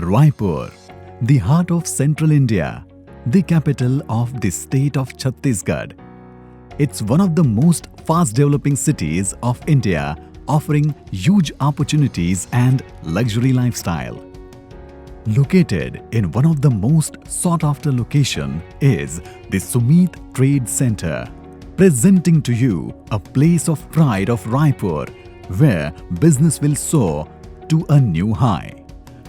Raipur, the heart of central India, the capital of the state of Chhattisgarh. It's one of the most fast-developing cities of India, offering huge opportunities and luxury lifestyle. Located in one of the most sought-after location is the Sumit Trade Center, presenting to you a place of pride of Raipur, where business will soar to a new high.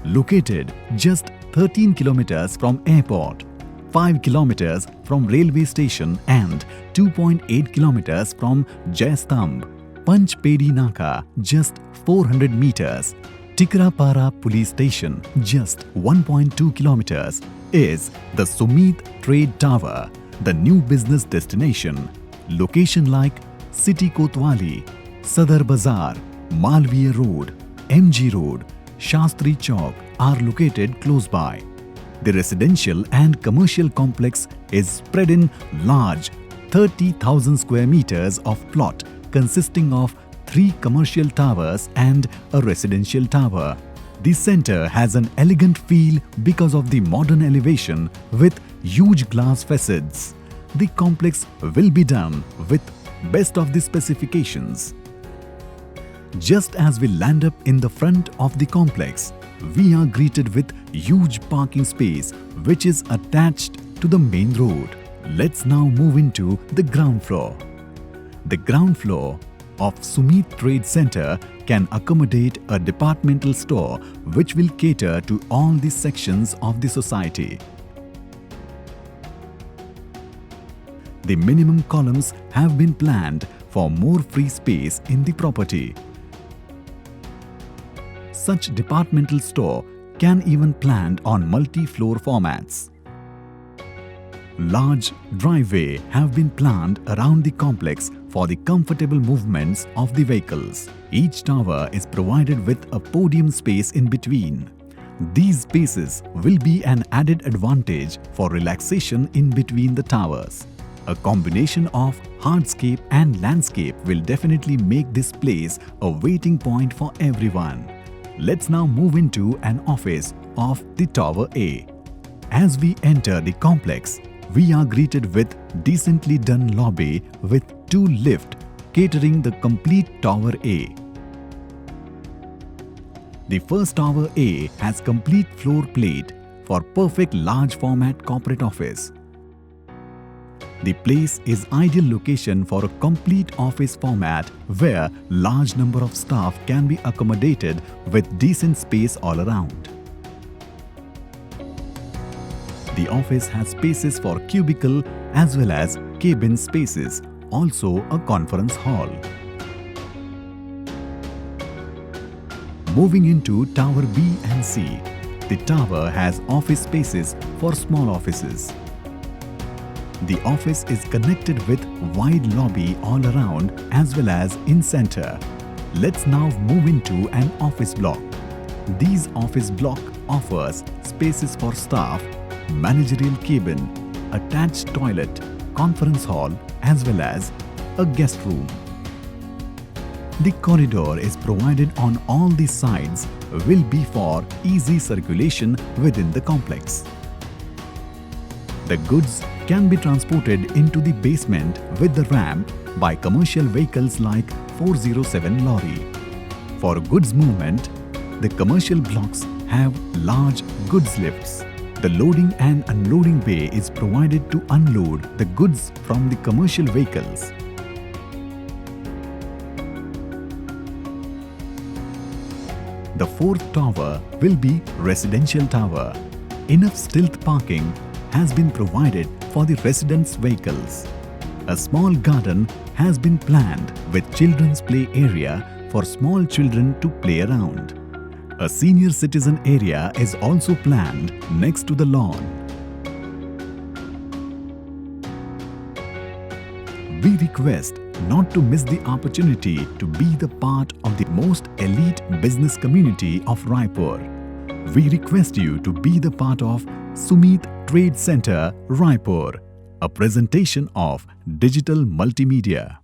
Located just 13 kilometers from airport, 5 kilometers from railway station and 2.8 kilometers from Jaistambh, Panchpedi Naka just 400 meters, Tikrapara Police Station just 1.2 kilometers is the Sumit Trade Tower, the new business destination. Location like City Kotwali, Sadar Bazaar, Malviya Road, MG Road, Shastri Chowk are located close by. The residential and commercial complex is spread in large 30,000 square meters of plot consisting of 3 commercial towers and a residential tower. The center has an elegant feel because of the modern elevation with huge glass facades. The complex will be done with best of the specifications. Just as we land up in the front of the complex, we are greeted with huge parking space which is attached to the main road. Let's now move into the ground floor. The ground floor of Sumit Trade Center can accommodate a departmental store which will cater to all the sections of the society. The minimum columns have been planned for more free space in the property. Such departmental store can even planned on multi-floor formats. Large driveway have been planned around the complex for the comfortable movements of the vehicles. Each tower is provided with a podium space in between. These spaces will be an added advantage for relaxation in between the towers. A combination of hardscape and landscape will definitely make this place a waiting point for everyone. Let's now move into an office of the Tower A. As we enter the complex, we are greeted with decently done lobby with 2 lifts catering the complete Tower A. The first Tower A has complete floor plate for perfect large format corporate office. The place is ideal location for a complete office format where large number of staff can be accommodated with decent space all around. The office has spaces for cubicle as well as cabin spaces, also a conference hall. Moving into Tower B and C, the tower has office spaces for small offices. The office is connected with wide lobby all around as well as in center. Let's now move into an office block. These office block offers spaces for staff, managerial cabin, attached toilet, conference hall as well as a guest room. The corridor is provided on all the sides will be for easy circulation within the complex. The goods can be transported into the basement with the ramp by commercial vehicles like 407 lorry. For goods movement, the commercial blocks have large goods lifts. The loading and unloading bay is provided to unload the goods from the commercial vehicles. The 4th tower will be residential tower. Enough stealth parking has been provided for the residents' vehicles. A small garden has been planned with children's play area for small children to play around. A senior citizen area is also planned next to the lawn. We request not to miss the opportunity to be the part of the most elite business community of Raipur. We request you to be the part of Sumit Trade Center, Raipur, a presentation of Digital Multimedia.